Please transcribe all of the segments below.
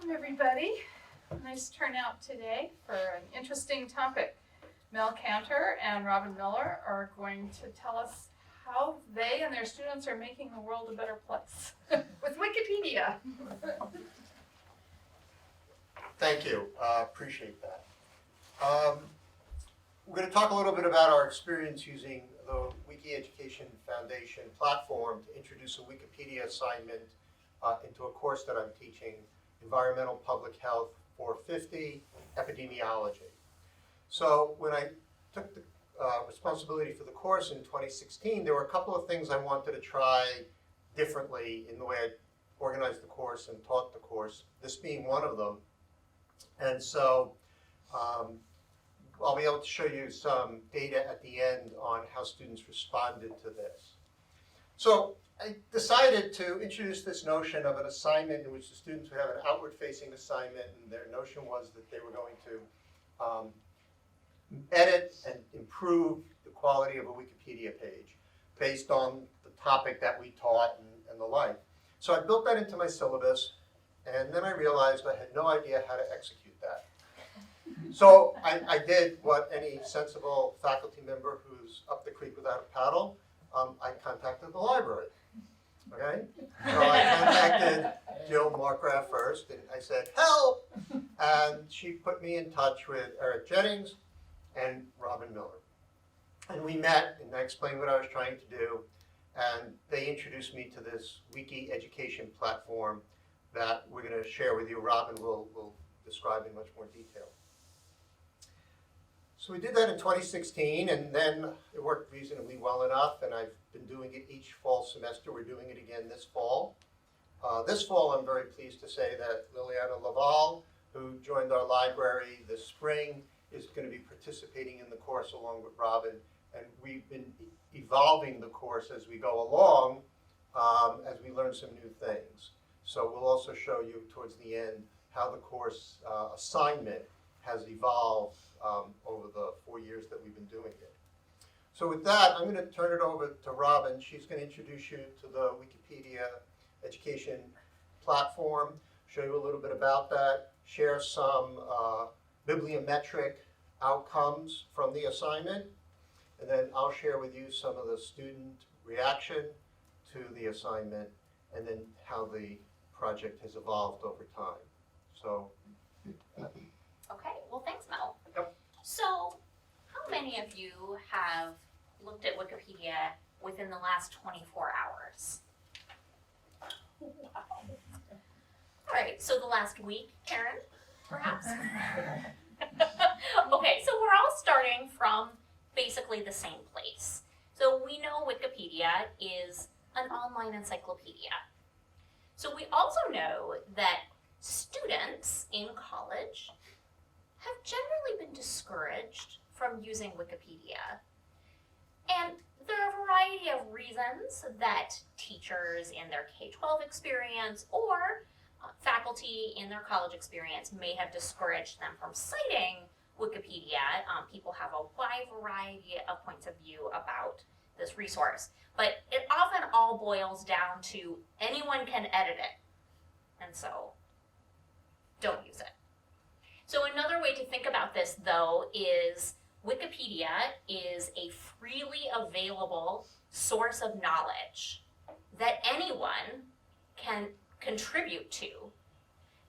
Welcome, everybody. Nice turnout today for an interesting topic. Mel Kantor and Robin Miller are going to tell us how they and their students are making the world a better place with Wikipedia. Thank you. Appreciate that. We're going to talk a little bit about our experience using the Wiki Education Foundation platform to introduce a Wikipedia assignment into a course that I'm teaching, Environmental Public Health 450, Epidemiology. So when I took the responsibility for the course in 2016, there were a couple of things I wanted to try differently in the way I organized the course and taught the course, this being one of them. And so I'll be able to show you some data at the end on how students responded to this. So I decided to introduce this notion of an assignment in which the students would have an outward-facing assignment, and their notion was that they were going to edit and improve the quality of a Wikipedia page based on the topic that we taught and the like. So I built that into my syllabus, and then I realized I had no idea how to execute that. So I did what any sensible faculty member who's up the creek without a paddle, I contacted the library. Okay? So I contacted Jill Markgraf first, and I said, help! And she put me in touch with Eric Jennings and Robin Miller. And we met, and I explained what I was trying to do, and they introduced me to this Wiki Education platform that we're going to share with you. Robin will describe in much more detail. So we did that in 2016, and then it worked reasonably well enough, and I've been doing it each fall semester. We're doing it again this fall. This fall, I'm very pleased to say that Liliana Laval, who joined our library this spring, is going to be participating in the course along with Robin, and we've been evolving the course as we go along as we learn some new things. So we'll also show you towards the end how the course assignment has evolved over the 4 years that we've been doing it. So with that, I'm going to turn it over to Robin. She's going to introduce you to the Wikipedia education platform, show you a little bit about that, share some bibliometric outcomes from the assignment, and then I'll share with you some of the student reaction to the assignment, and then how the project has evolved over time. So. Okay, well thanks, Mel. Yep. So, how many of you have looked at Wikipedia within the last 24 hours? Wow. All right, so the last week, Karen, perhaps? Okay, so we're all starting from basically the same place. So we know Wikipedia is an online encyclopedia. So we also know that students in college have generally been discouraged from using Wikipedia. And there are a variety of reasons that teachers in their K-12 experience or faculty in their college experience may have discouraged them from citing Wikipedia. People have a wide variety of points of view about this resource, but it often all boils down to anyone can edit it, and so don't use it. So another way to think about this, though, is Wikipedia is a freely available source of knowledge that anyone can contribute to.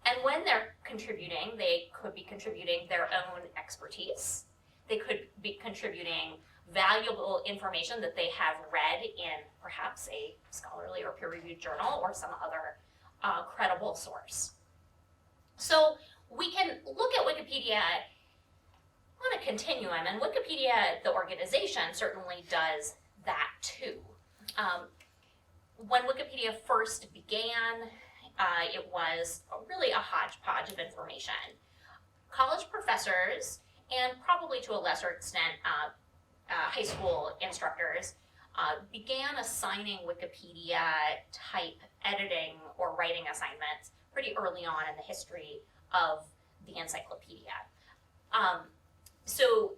And when they're contributing, they could be contributing their own expertise. They could be contributing valuable information that they have read in perhaps a scholarly or peer-reviewed journal or some other credible source. So we can look at Wikipedia on a continuum, and Wikipedia, the organization, certainly does that too. When Wikipedia first began, it was really a hodgepodge of information. College professors, and probably to a lesser extent high school instructors, began assigning Wikipedia type editing or writing assignments pretty early on in the history of the encyclopedia. So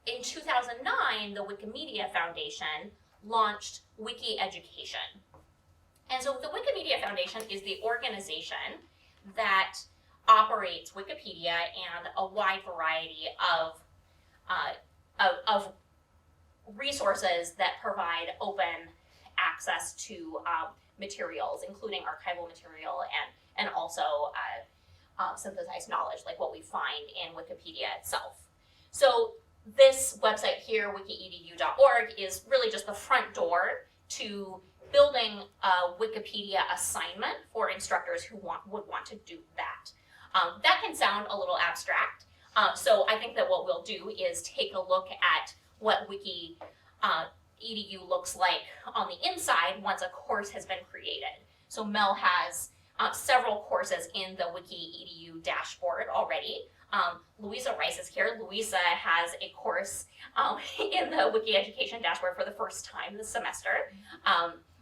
in 2009, the Wikimedia Foundation launched Wiki Education. And so the Wikimedia Foundation is the organization that operates Wikipedia and a wide variety of resources that provide open access to materials, including archival material and also synthesized knowledge, like what we find in Wikipedia itself. So this website here, wikiedu.org, is really just the front door to building a Wikipedia assignment for instructors who would want to do that. That can sound a little abstract, so I think that what we'll do is take a look at what Wiki Edu looks like on the inside once a course has been created. So Mel has several courses in the Wiki Edu dashboard already. Louisa Rice is here. Louisa has a course in the Wiki Education dashboard for the first time this semester.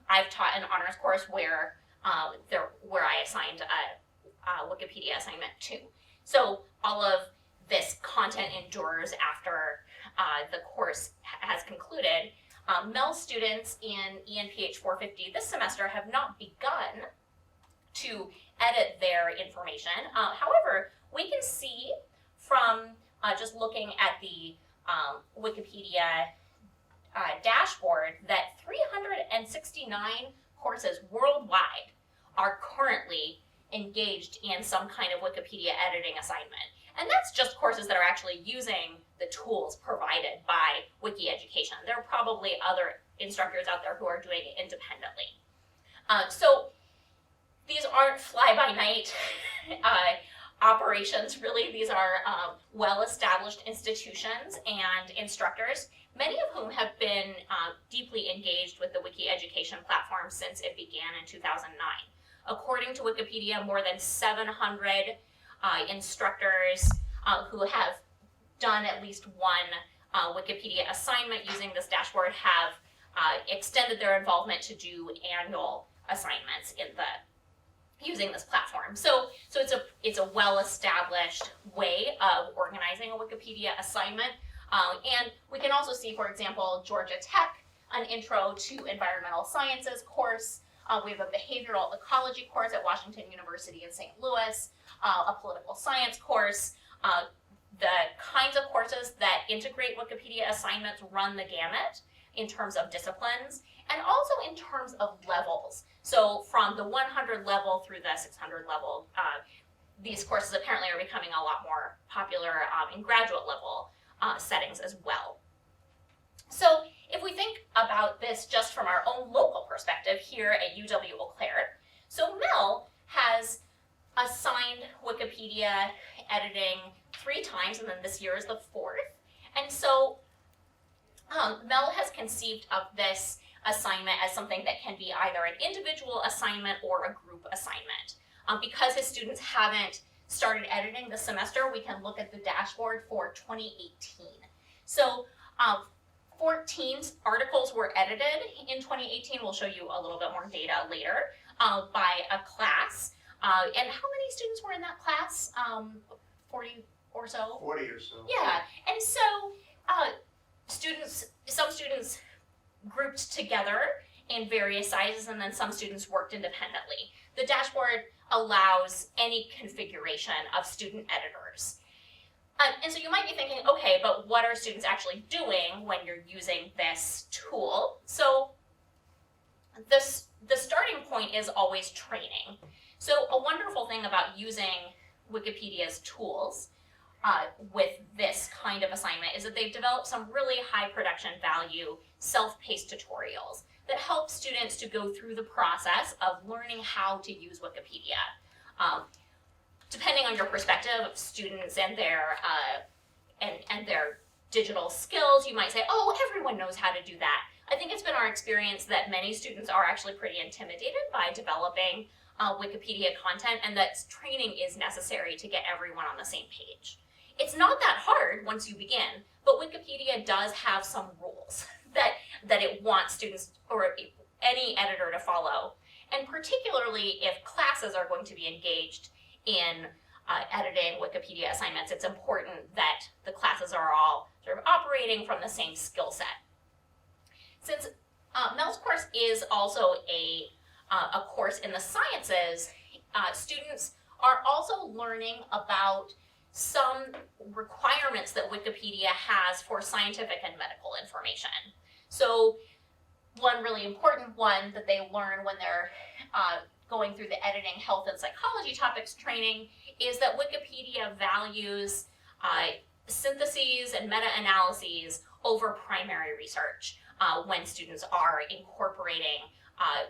I've taught an honors course where I assigned a Wikipedia assignment too. So all of this content endures after the course has concluded. Mel's students in ENPH 450 this semester have not begun to edit their information. However, we can see from just looking at the Wikipedia dashboard that 369 courses worldwide are currently engaged in some kind of Wikipedia editing assignment. And that's just courses that are actually using the tools provided by Wiki Education. There are probably other instructors out there who are doing it independently. So these aren't fly-by-night operations, really. These are well-established institutions and instructors, many of whom have been deeply engaged with the Wiki Education platform since it began in 2009. According to Wikipedia, more than 700 instructors who have done at least one Wikipedia assignment using this dashboard have extended their involvement to do annual assignments using this platform. So it's a well-established way of organizing a Wikipedia assignment. And we can also see, for example, Georgia Tech, an Intro to Environmental Sciences course. We have a behavioral ecology course at Washington University in St. Louis, a political science course. The kinds of courses that integrate Wikipedia assignments run the gamut in terms of disciplines and also in terms of levels. So from the 100 level through the 600 level, these courses apparently are becoming a lot more popular in graduate level settings as well. So if we think about this just from our own local perspective here at UW Eau Claire, so Mel has assigned Wikipedia editing 3 times, and then this year is the 4th. And so Mel has conceived of this assignment as something that can be either an individual assignment or a group assignment. Because his students haven't started editing this semester, we can look at the dashboard for 2018. So 14 articles were edited in 2018. We'll show you a little bit more data later by a class. And how many students were in that class? 40 or so? 40 or so. Yeah, and so some students grouped together in various sizes, and then some students worked independently. The dashboard allows any configuration of student editors. And so you might be thinking, okay, but what are students actually doing when you're using this tool? So the starting point is always training. So a wonderful thing about using Wikipedia's tools with this kind of assignment is that they've developed some really high production value self-paced tutorials that help students to go through the process of learning how to use Wikipedia. Depending on your perspective of students and their digital skills, you might say, oh, everyone knows how to do that. I think it's been our experience that many students are actually pretty intimidated by developing Wikipedia content, and that training is necessary to get everyone on the same page. It's not that hard once you begin, but Wikipedia does have some rules that it wants students or any editor to follow. And particularly if classes are going to be engaged in editing Wikipedia assignments, it's important that the classes are all sort of operating from the same skill set. Since Mel's course is also a course in the sciences, students are also learning about some requirements that Wikipedia has for scientific and medical information. So one really important one that they learn when they're going through the editing health and psychology topics training is that Wikipedia values syntheses and meta-analyses over primary research when students are incorporating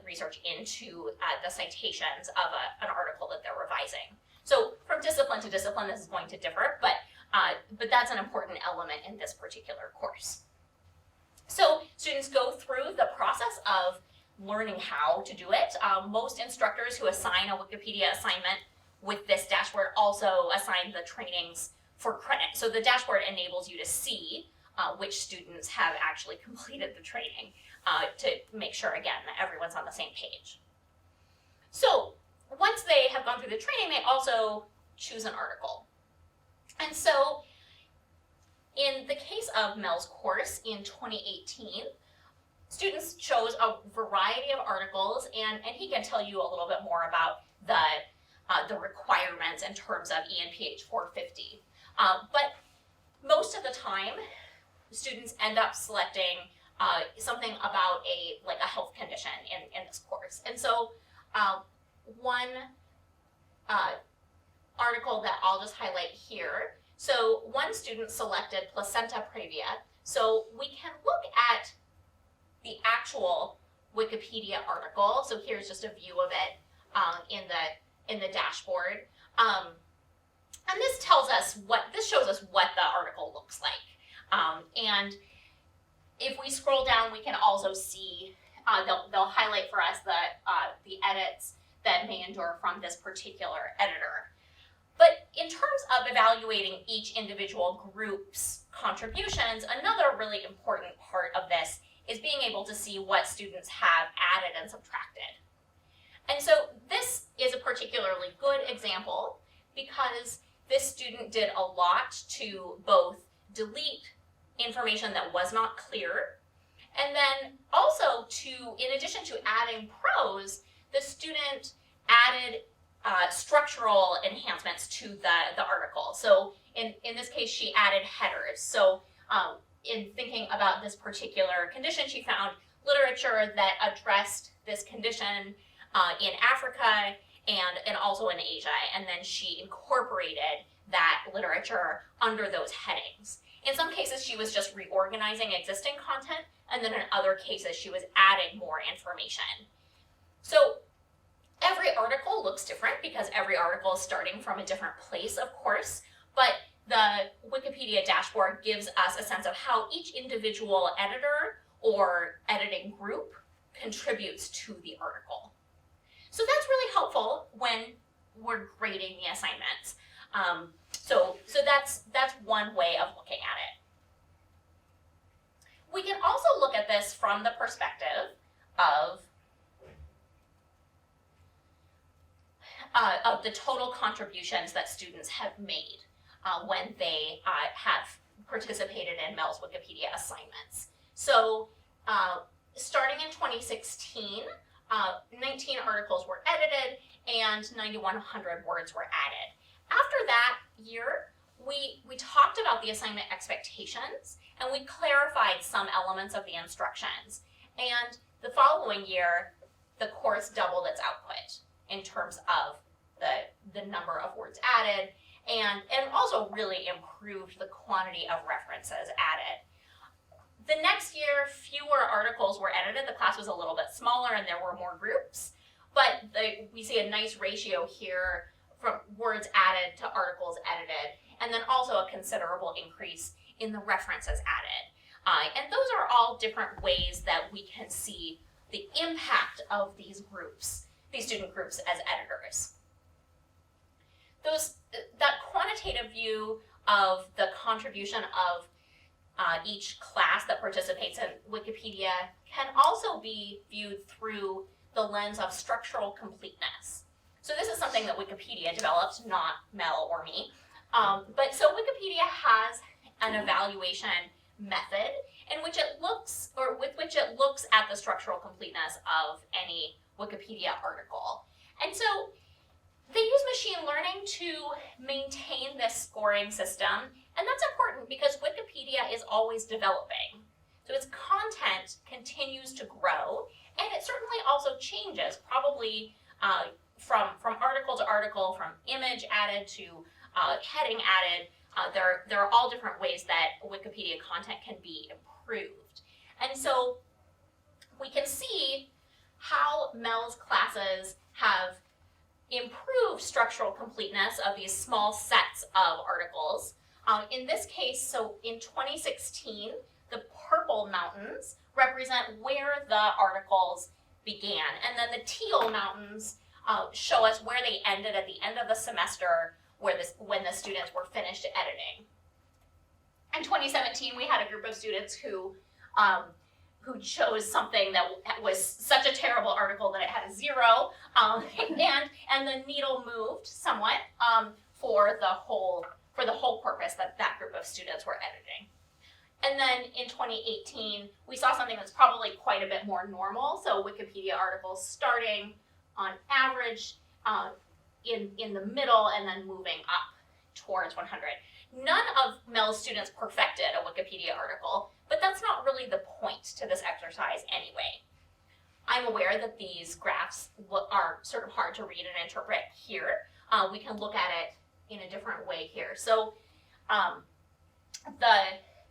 research into the citations of an article that they're revising. So from discipline to discipline, this is going to differ, but that's an important element in this particular course. So students go through the process of learning how to do it. Most instructors who assign a Wikipedia assignment with this dashboard also assign the trainings for credit. So the dashboard enables you to see which students have actually completed the training to make sure, again, that everyone's on the same page. So once they have gone through the training, they also choose an article. And so in the case of Mel's course in 2018, students chose a variety of articles, and he can tell you a little bit more about the requirements in terms of ENPH 450. But most of the time, students end up selecting something about a health condition in this course. And so one article that I'll just highlight here. So one student selected placenta previa. So we can look at the actual Wikipedia article. So here's just a view of it in the dashboard. And this tells us this shows us what the article looks like. And if we scroll down, we can also see, they'll highlight for us the edits that may endure from this particular editor. But in terms of evaluating each individual group's contributions, another really important part of this is being able to see what students have added and subtracted. And so this is a particularly good example because this student did a lot to both delete information that was not clear, and then also in addition to adding prose, the student added structural enhancements to the article. So in this case, she added headers. So in thinking about this particular condition, she found literature that addressed this condition in Africa and also in Asia, and then she incorporated that literature under those headings. In some cases, she was just reorganizing existing content, and then in other cases, she was adding more information. So every article looks different because every article is starting from a different place, of course, but the Wikipedia dashboard gives us a sense of how each individual editor or editing group contributes to the article. So that's really helpful when we're grading the assignments. So that's one way of looking at it. We can also look at this from the perspective of the total contributions that students have made when they have participated in Mel's Wikipedia assignments. So starting in 2016, 19 articles were edited and 9,100 words were added. After that year, we talked about the assignment expectations and we clarified some elements of the instructions. And the following year, the course doubled its output in terms of the number of words added and also really improved the quantity of references added. The next year, fewer articles were edited. The class was a little bit smaller and there were more groups, but we see a nice ratio here from words added to articles edited, and then also a considerable increase in the references added. And those are all different ways that we can see the impact of these groups, these student groups as editors. That quantitative view of the contribution of each class that participates in Wikipedia can also be viewed through the lens of structural completeness. So this is something that Wikipedia developed, not Mel or me. But so Wikipedia has an evaluation method in which it looks, or with which it looks at the structural completeness of any Wikipedia article. And so They use machine learning to maintain this scoring system, and that's important because Wikipedia is always developing. So its content continues to grow, and it certainly also changes, probably from article to article, from image added to heading added. There are all different ways that Wikipedia content can be improved. And so we can see how Mel's classes have improved structural completeness of these small sets of articles. In this case, so in 2016, the purple mountains represent where the articles began, and then the teal mountains show us where they ended at the end of the semester, when the students were finished editing. In 2017, we had a group of students who chose something that was such a terrible article that it had a 0, and the needle moved somewhat for the whole corpus that group of students were editing. And then in 2018, we saw something that's probably quite a bit more normal. So Wikipedia articles starting on average in the middle and then moving up towards 100. None of Mel's students perfected a Wikipedia article, but that's not really the point to this exercise anyway. I'm aware that these graphs are sort of hard to read and interpret here. We can look at it in a different way here. So the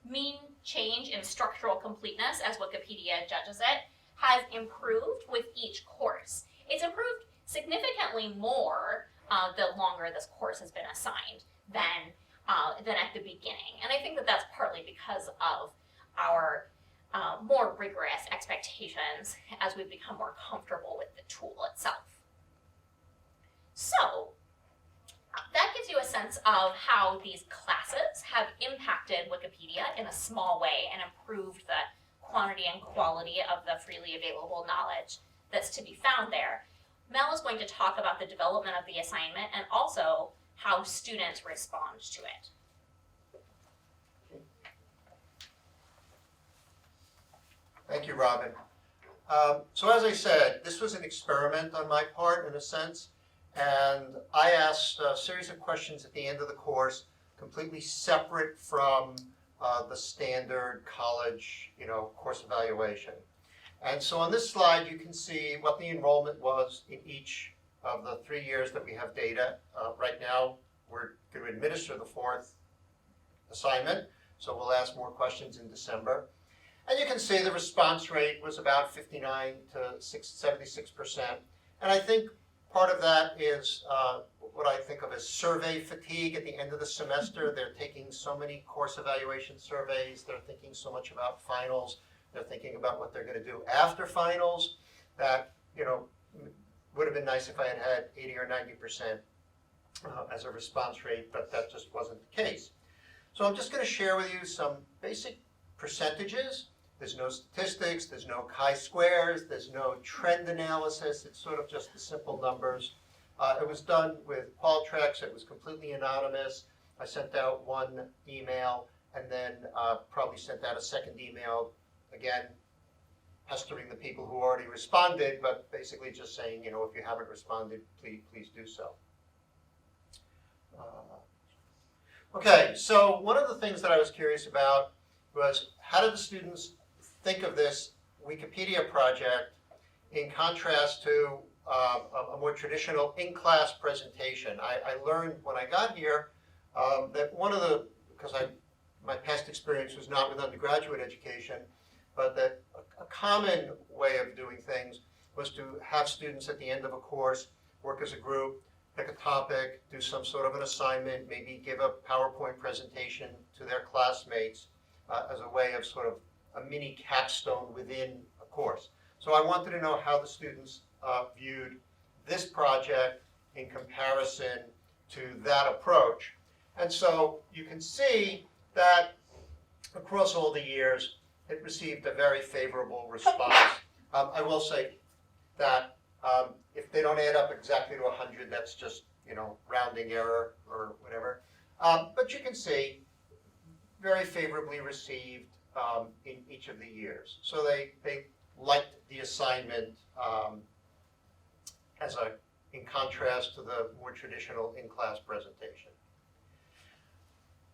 mean change in structural completeness, as Wikipedia judges it, has improved with each course. It's improved significantly more the longer this course has been assigned than at the beginning. And I think that that's partly because of our more rigorous expectations as we've become more comfortable with the tool itself. So that gives you a sense of how these classes have impacted Wikipedia in a small way and improved the quantity and quality of the freely available knowledge that's to be found there. Mel is going to talk about the development of the assignment and also how students respond to it. Thank you, Robin. So as I said, this was an experiment on my part, in a sense, and I asked a series of questions at the end of the course, completely separate from the standard college, course evaluation. And so on this slide, you can see what the enrollment was in each of the 3 years that we have data. Right now, we're going to administer the 4th assignment, so we'll ask more questions in December. And you can see the response rate was about 59 to 76%. And I think part of that is what I think of as survey fatigue at the end of the semester. They're taking so many course evaluation surveys. They're thinking so much about finals. They're thinking about what they're going to do after finals. That, would have been nice if I had had 80 or 90% as a response rate, but that just wasn't the case. So I'm just going to share with you some basic percentages. There's no statistics, there's no chi-squares, there's no trend analysis. It's sort of just the simple numbers. It was done with Qualtrics. It was completely anonymous. I sent out one email and then probably sent out a second email, again, pestering the people who already responded, but basically just saying, if you haven't responded, please do so. Okay, so one of the things that I was curious about was how did the students think of this Wikipedia project in contrast to a more traditional in-class presentation. I learned when I got here that because my past experience was not with undergraduate education, but that a common way of doing things was to have students at the end of a course work as a group, pick a topic, do some sort of an assignment, maybe give a PowerPoint presentation to their classmates as a way of sort of a mini capstone within a course. So I wanted to know how the students viewed this project in comparison to that approach. And so you can see that across all the years, it received a very favorable response. I will say that if they don't add up exactly to 100, that's just, rounding error or whatever. But you can see very favorably received in each of the years. So they liked the assignment as a in contrast to the more traditional in-class presentation.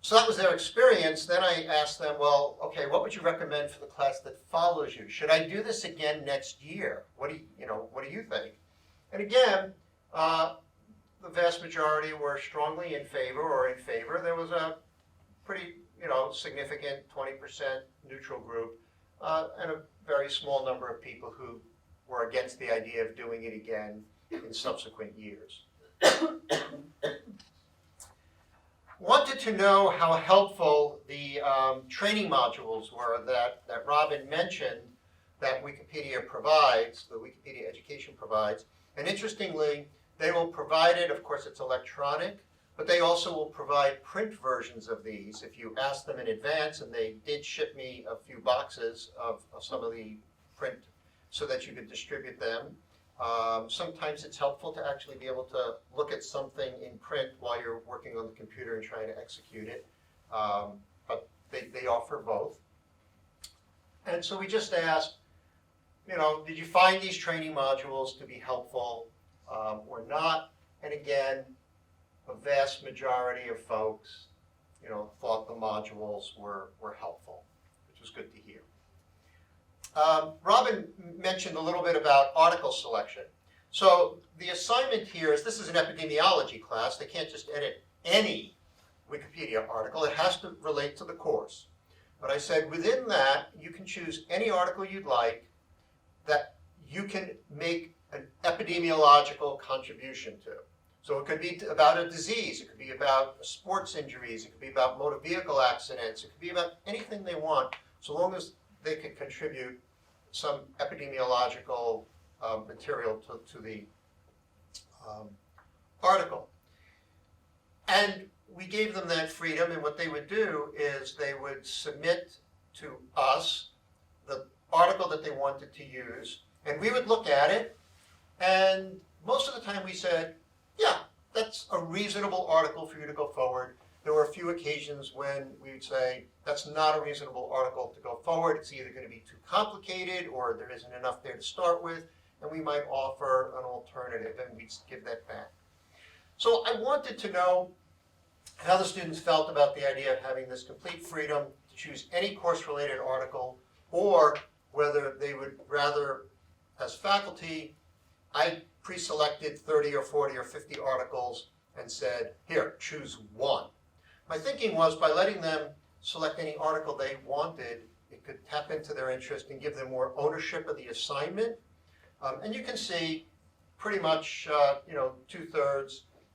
So that was their experience. Then I asked them, well, okay, what would you recommend for the class that follows you? Should I do this again next year? What do you think? And again, the vast majority were strongly in favor or in favor. There was a pretty, significant 20% neutral group, and a very small number of people who were against the idea of doing it again in subsequent years. Wanted to know how helpful the training modules were that Robin mentioned that Wikipedia provides, the Wikipedia Education provides. And interestingly, they will provide it, of course it's electronic, but they also will provide print versions of these if you ask them in advance, and they did ship me a few boxes of some of the print so that you could distribute them. Sometimes it's helpful to actually be able to look at something in print while you're working on the computer and trying to execute it, but they offer both. And so we just asked, did you find these training modules to be helpful or not? And again, a vast majority of folks, thought the modules were helpful, which was good to hear. Robin mentioned a little bit about article selection. So the assignment here is, this is an epidemiology class. They can't just edit any Wikipedia article. It has to relate to the course. But I said within that, you can choose any article you'd like that you can make an epidemiological contribution to. So it could be about a disease, it could be about sports injuries, it could be about motor vehicle accidents, it could be about anything they want, so long as they can contribute some epidemiological material to the article. And we gave them that freedom, and what they would do is they would submit to us the article that they wanted to use, and we would look at it, and most of the time we said, yeah, that's a reasonable article for you to go forward. There were a few occasions when we would say, that's not a reasonable article to go forward. It's either going to be too complicated or there isn't enough there to start with, and we might offer an alternative, and we'd give that back. So I wanted to know how the students felt about the idea of having this complete freedom to choose any course-related article, or whether they would rather, as faculty, I pre-selected 30 or 40 or 50 articles and said, here, choose one. My thinking was by letting them select any article they wanted, it could tap into their interest and give them more ownership of the assignment. And you can see pretty much 2/3 to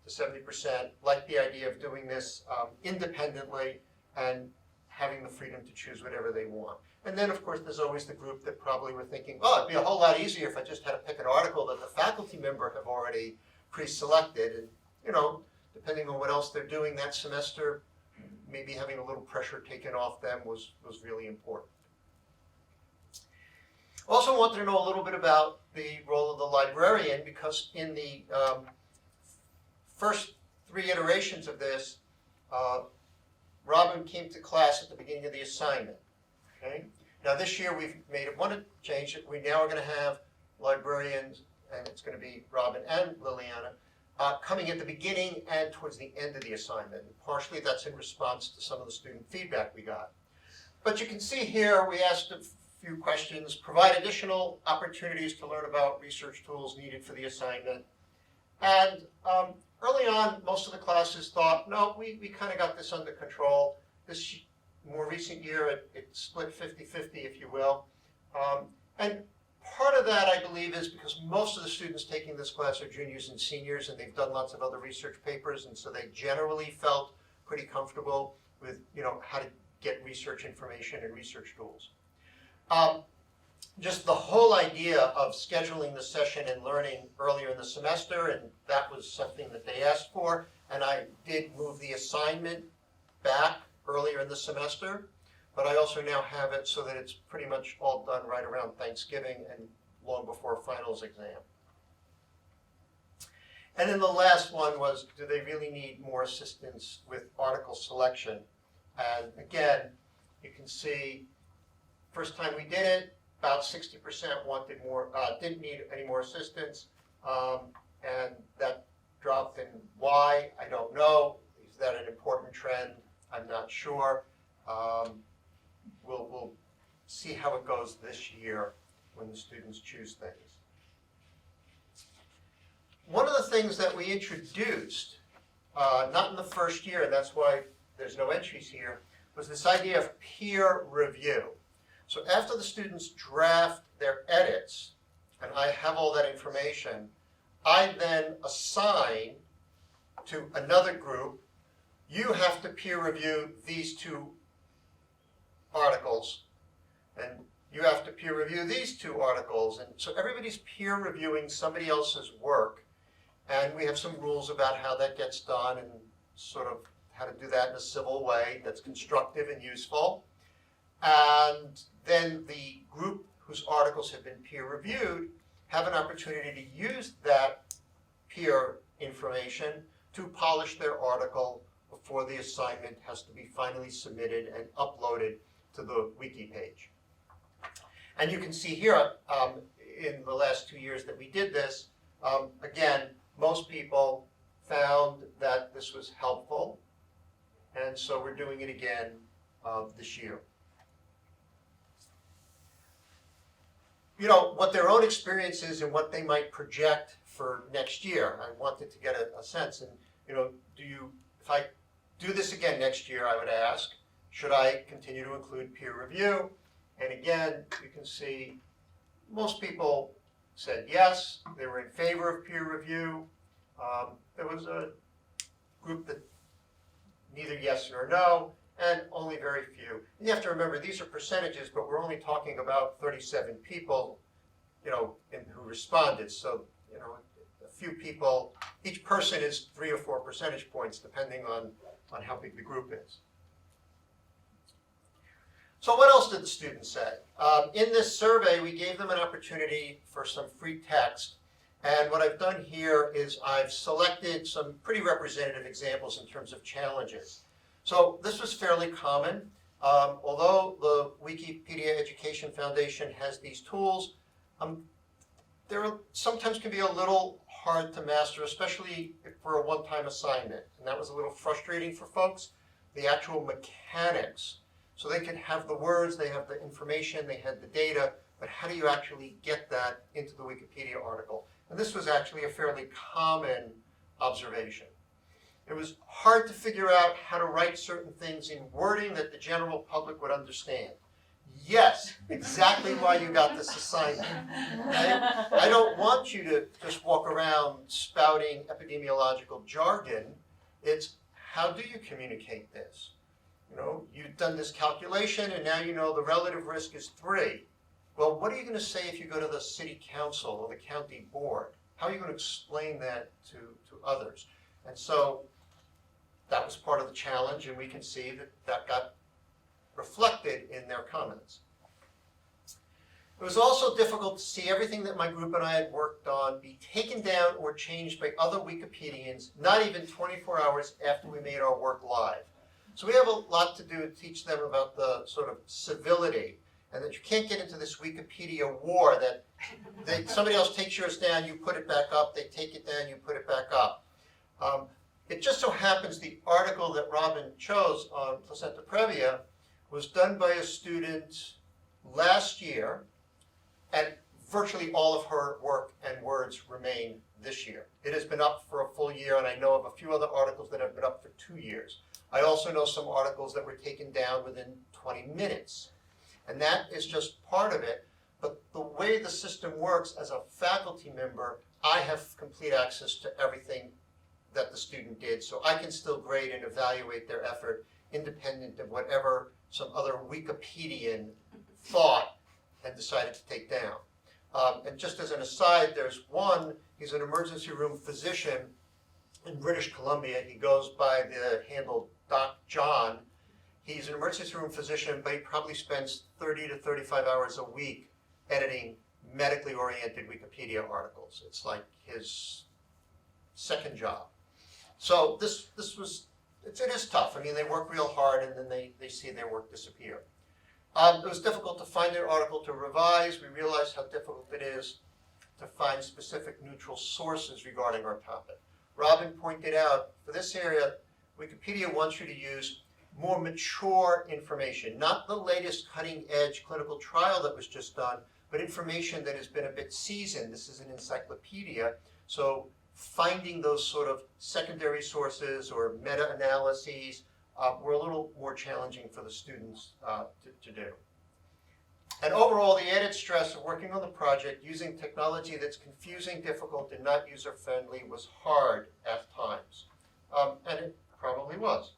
70% like the idea of doing this independently and having the freedom to choose whatever they want. And then, of course, there's always the group that probably were thinking, oh, it'd be a whole lot easier if I just had to pick an article that the faculty member have already pre-selected. And, depending on what else they're doing that semester, maybe having a little pressure taken off them was really important. Also wanted to know a little bit about the role of the librarian, because in the first 3 iterations of this, Robin came to class at the beginning of the assignment. Okay? Now this year we've made one change. We now are going to have librarians, and it's going to be Robin and Liliana, coming at the beginning and towards the end of the assignment. And partially that's in response to some of the student feedback we got. But you can see here we asked a few questions: provide additional opportunities to learn about research tools needed for the assignment. And early on, most of the classes thought, no, we kind of got this under control. This more recent year, it split 50-50, if you will. And part of that, I believe, is because most of the students taking this class are juniors and seniors, and they've done lots of other research papers, and so they generally felt pretty comfortable with how to get research information and research tools. Just the whole idea of scheduling the session and learning earlier in the semester, and that was something that they asked for, and I did move the assignment back earlier in the semester, but I also now have it so that it's pretty much all done right around Thanksgiving and long before finals exam. And then the last one was, do they really need more assistance with article selection? And again, you can see, first time we did it, about 60% wanted more, didn't need any more assistance, and that dropped. And why, I don't know. Is that an important trend? I'm not sure. We'll see how it goes this year when the students choose things. One of the things that we introduced, not in the first year, and that's why there's no entries here, was this idea of peer review. So after the students draft their edits, and I have all that information, I then assign to another group, you have to peer review these 2 articles, and you have to peer review these 2 articles. And so everybody's peer reviewing somebody else's work, and we have some rules about how that gets done and sort of how to do that in a civil way that's constructive and useful. And then the group whose articles have been peer reviewed have an opportunity to use that peer information to polish their article before the assignment has to be finally submitted and uploaded to the wiki page. And you can see here in the last 2 years that we did this, again, most people found that this was helpful, and so we're doing it again this year. You know, what their own experience is and what they might project for next year. I wanted to get a sense. And, you know, if I do this again next year, I would ask, should I continue to include peer review? And again, you can see most people said yes, they were in favor of peer review. There was a group that neither yes nor no, and only very few. And you have to remember, these are percentages, but we're only talking about 37 people, you know, who responded. So, you know, a few people, each person is 3 or 4 percentage points, depending on how big the group is. So what else did the students say? In this survey, we gave them an opportunity for some free text. And what I've done here is I've selected some pretty representative examples in terms of challenges. So this was fairly common. Although the Wikipedia Education Foundation has these tools, they sometimes can be a little hard to master, especially for a one-time assignment. And that was a little frustrating for folks. The actual mechanics. So they can have the words, they have the information, they had the data, but how do you actually get that into the Wikipedia article? And this was actually a fairly common observation. It was hard to figure out how to write certain things in wording that the general public would understand. Yes, exactly why you got this assignment. Right? I don't want you to just walk around spouting epidemiological jargon. It's how do you communicate this? You know, you've done this calculation and now you know the relative risk is 3. Well, what are you going to say if you go to the city council or the county board? How are you going to explain that to others? And so that was part of the challenge, and we can see that that got reflected in their comments. It was also difficult to see everything that my group and I had worked on be taken down or changed by other Wikipedians, not even 24 hours after we made our work live. So we have a lot to do to teach them about the sort of civility, and that you can't get into this Wikipedia war that somebody else takes yours down, you put it back up, they take it down, you put it back up. It just so happens the article that Robin chose on placenta previa was done by a student last year, and virtually all of her work and words remain this year. It has been up for a full year, and I know of a few other articles that have been up for 2 years. I also know some articles that were taken down within 20 minutes. And that is just part of it. But the way the system works, as a faculty member, I have complete access to everything that the student did. So I can still grade and evaluate their effort independent of whatever some other Wikipedian thought and decided to take down. And just as an aside, there's one, he's an emergency room physician in British Columbia. He goes by the handle Doc John. He's an emergency room physician, but he probably spends 30 to 35 hours a week editing medically oriented Wikipedia articles. It's like his second job. So this was, it is tough. I mean, they work real hard and then they see their work disappear. It was difficult to find their article to revise. We realized how difficult it is. to find specific neutral sources regarding our topic. Robin pointed out, for this area, Wikipedia wants you to use more mature information, not the latest cutting-edge clinical trial that was just done, but information that has been a bit seasoned. This is an encyclopedia, so finding those sort of secondary sources or meta-analyses were a little more challenging for the students to do. And overall, the added stress of working on the project using technology that's confusing, difficult, and not user-friendly was hard at times. And it probably was.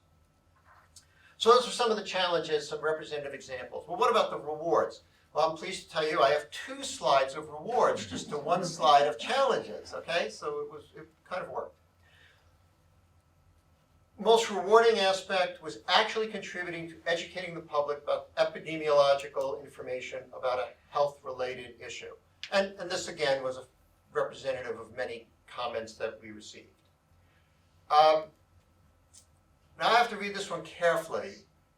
So those are some of the challenges, some representative examples. Well, what about the rewards? Well, I'm pleased to tell you I have 2 slides of rewards, just to 1 slide of challenges, okay? So it kind of worked. Most rewarding aspect was actually contributing to educating the public about epidemiological information about a health-related issue. And this, again, was a representative of many comments that we received. Now, I have to read this one carefully,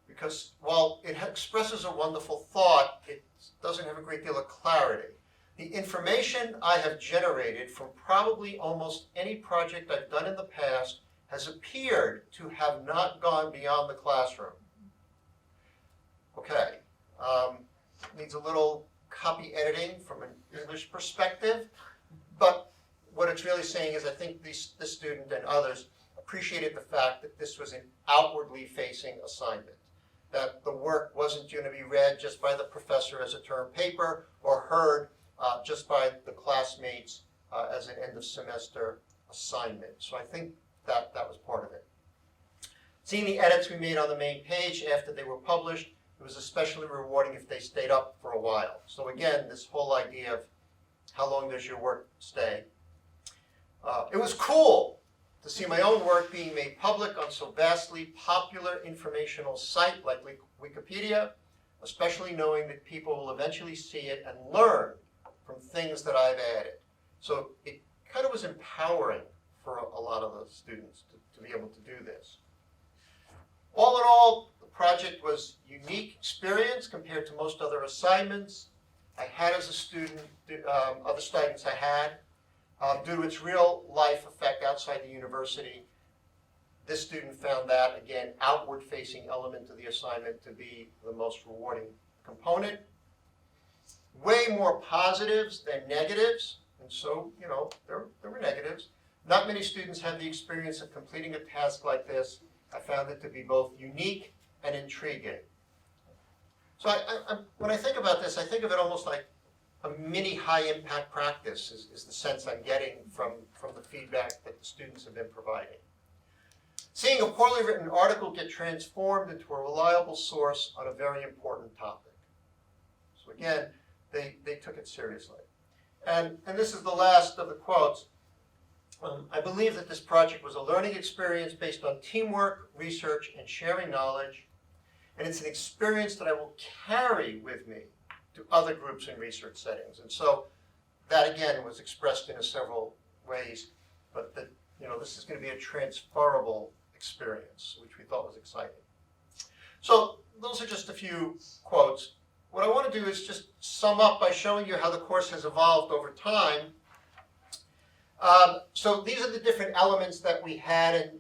because while it expresses a wonderful thought, it doesn't have a great deal of clarity. The information I have generated from probably almost any project I've done in the past has appeared to have not gone beyond the classroom. Okay, needs a little copy editing from an English perspective, but what it's really saying is I think this student and others appreciated the fact that this was an outwardly facing assignment, that the work wasn't going to be read just by the professor as a term paper or heard just by the classmates as an end of semester assignment. So I think that was part of it. Seeing the edits we made on the main page after they were published, it was especially rewarding if they stayed up for a while. So again, this whole idea of how long does your work stay. It was cool to see my own work being made public on so vastly popular informational site like Wikipedia, especially knowing that people will eventually see it and learn from things that I've added. So it kind of was empowering for a lot of the students to be able to do this. All in all, the project was a unique experience compared to most other assignments I had as a student, other students I had. Due to its real life effect outside the university, this student found that, again, outward facing element of the assignment to be the most rewarding component. Way more positives than negatives, and so, you know, there were negatives. Not many students had the experience of completing a task like this. I found it to be both unique and intriguing. So when I think about this, I think of it almost like a mini high-impact practice is the sense I'm getting from the feedback that the students have been providing. Seeing a poorly written article get transformed into a reliable source on a very important topic. So again, they took it seriously. And this is the last of the quotes. I believe that this project was a learning experience based on teamwork, research, and sharing knowledge. And it's an experience that I will carry with me to other groups and research settings. And so that, again, was expressed in several ways, but that, you know, this is going to be a transferable experience, which we thought was exciting. So those are just a few quotes. What I want to do is just sum up by showing you how the course has evolved over time. So these are the different elements that we had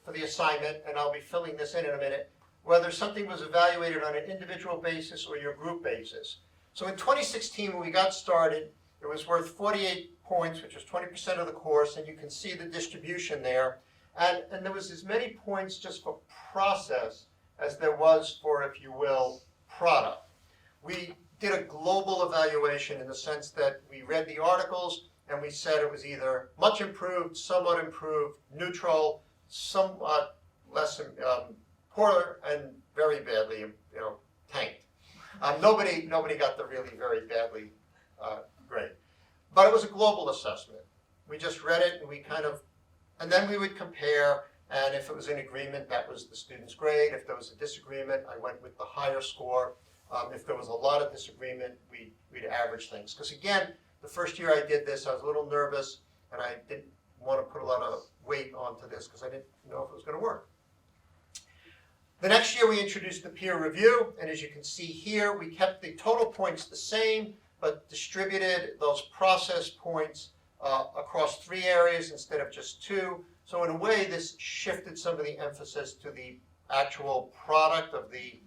for the assignment, and I'll be filling this in a minute, whether something was evaluated on an individual basis or your group basis. So in 2016, when we got started, it was worth 48 points, which was 20% of the course, and you can see the distribution there. And there was as many points just for process as there was for, if you will, product. We did a global evaluation in the sense that we read the articles and we said it was either much improved, somewhat improved, neutral, somewhat less poor, and very badly, you know, tanked. Nobody got the really very badly grade. But it was a global assessment. We just read it and we and then we would compare, and if it was in agreement, that was the student's grade. If there was a disagreement, I went with the higher score. If there was a lot of disagreement, we'd average things. Because again, the first year I did this, I was a little nervous, and I didn't want to put a lot of weight onto this because I didn't know if it was going to work. The next year we introduced the peer review, and as you can see here, we kept the total points the same, but distributed those process points across 3 areas instead of just 2. So in a way, this shifted some of the emphasis to the actual product of the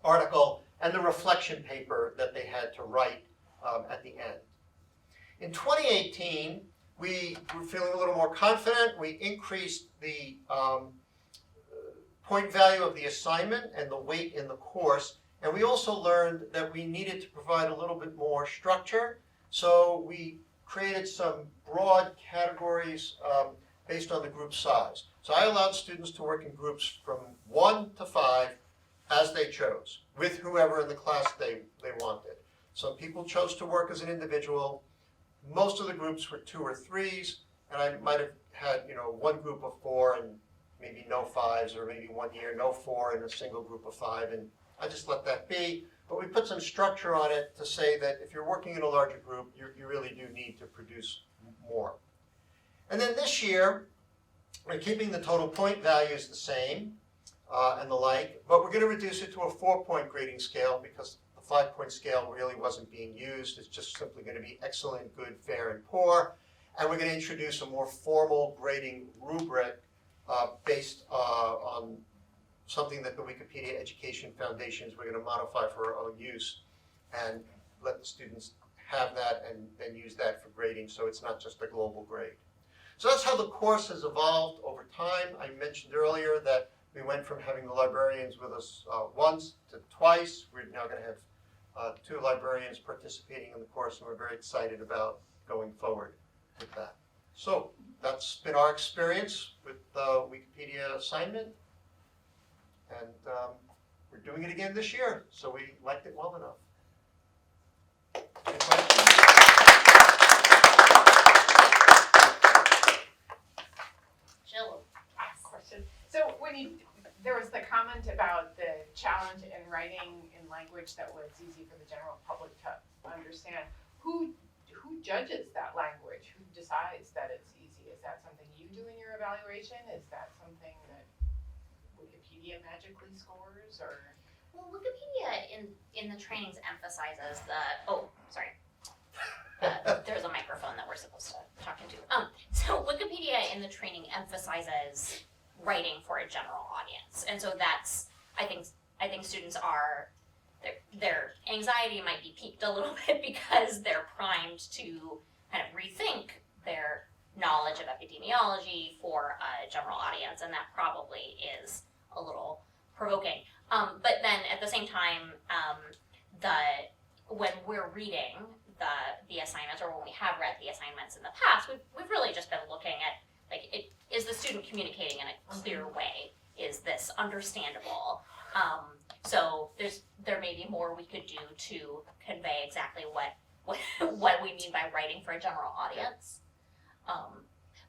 article and the reflection paper that they had to write at the end. In 2018, we were feeling a little more confident. We increased the point value of the assignment and the weight in the course. And we also learned that we needed to provide a little bit more structure. So we created some broad categories based on the group size. So I allowed students to work in groups from 1 to 5 as they chose, with whoever in the class they wanted. Some people chose to work as an individual. Most of the groups were 2 or 3s, and I might have had, one group of 4 and maybe no 5s, or maybe 1 year, no 4 and a single group of 5, and I just let that be. But we put some structure on it to say that if you're working in a larger group, you really do need to produce more. And then this year, we're keeping the total point values the same and the like, but we're going to reduce it to a 4-point grading scale because the 5-point scale really wasn't being used. It's just simply going to be excellent, good, fair, and poor. And we're going to introduce a more formal grading rubric based on something that the Wikipedia Education Foundation is going to modify for our own use and let the students have that and then use that for grading, so it's not just a global grade. So that's how the course has evolved over time. I mentioned earlier that we went from having the librarians with us once to twice. We're now going to have 2 librarians participating in the course, and we're very excited about going forward with that. So that's been our experience with the Wikipedia assignment, and we're doing it again this year, so we liked it well enough. Any questions? Jill. Question. So there was the comment about the challenge in writing in language that was easy for the general public to understand. Who judges that language? Who decides that it's easy? Is that something you do in your evaluation? Is that something that Wikipedia magically scores, or? Well, Wikipedia in the trainings emphasizes there's a microphone that we're supposed to talk into. So Wikipedia in the training emphasizes writing for a general audience, and so that's I think students are their anxiety might be piqued a little bit because they're primed to kind of rethink their knowledge of epidemiology for a general audience, and that probably is a little provoking. But then at the same time, when we're reading the assignments, or when we have read the assignments in the past, we've really just been looking at is the student communicating in a clear way? Is this understandable? So there may be more we could do to convey exactly what we mean by writing for a general audience.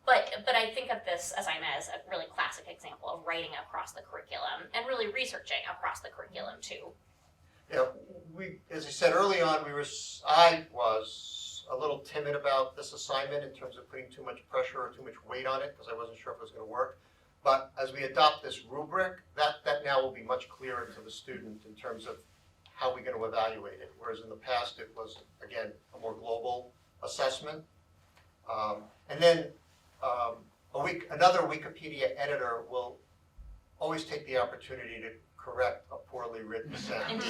But I think of this assignment as a really classic example of writing across the curriculum and really researching across the curriculum too. Yeah, as I said early on, I was a little timid about this assignment in terms of putting too much pressure or too much weight on it because I wasn't sure if it was going to work. But as we adopt this rubric, that now will be much clearer to the student in terms of how we're going to evaluate it. Whereas in the past, it was, again, a more global assessment. And then another Wikipedia editor will always take the opportunity to correct a poorly written sentence.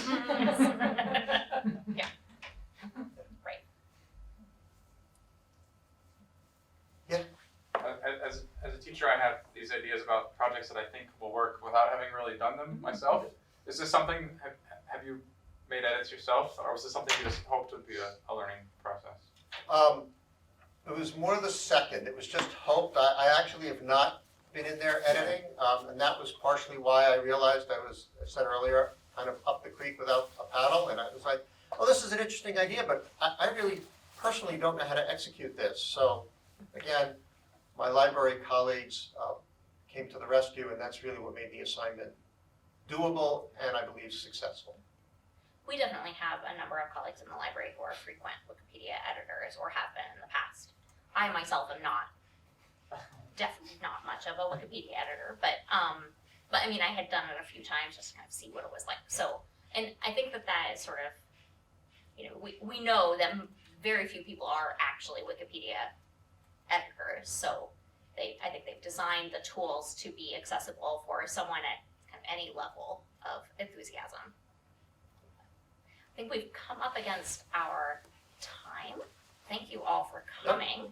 Yeah. Right. Yeah. As a teacher, I have these ideas about projects that I think will work without having really done them myself. Is this something, have you made edits yourself, or was this something you just hoped would be a learning process? It was more the second. It was just hoped. I actually have not been in there editing, and that was partially why I realized I said earlier, kind of up the creek without a paddle, and I was like, oh, this is an interesting idea, but I really personally don't know how to execute this. So again, my library colleagues came to the rescue, and that's really what made the assignment doable and I believe successful. We definitely have a number of colleagues in the library who are frequent Wikipedia editors or have been in the past. I myself am definitely not much of a Wikipedia editor, but I mean, I had done it a few times just to kind of see what it was like. So, and I think that is sort of we know that very few people are actually Wikipedia editors, so I think they've designed the tools to be accessible for someone at kind of any level of enthusiasm. I think we've come up against our time. Thank you all for coming.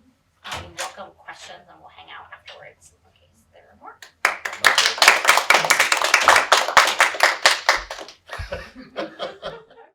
We welcome questions and we'll hang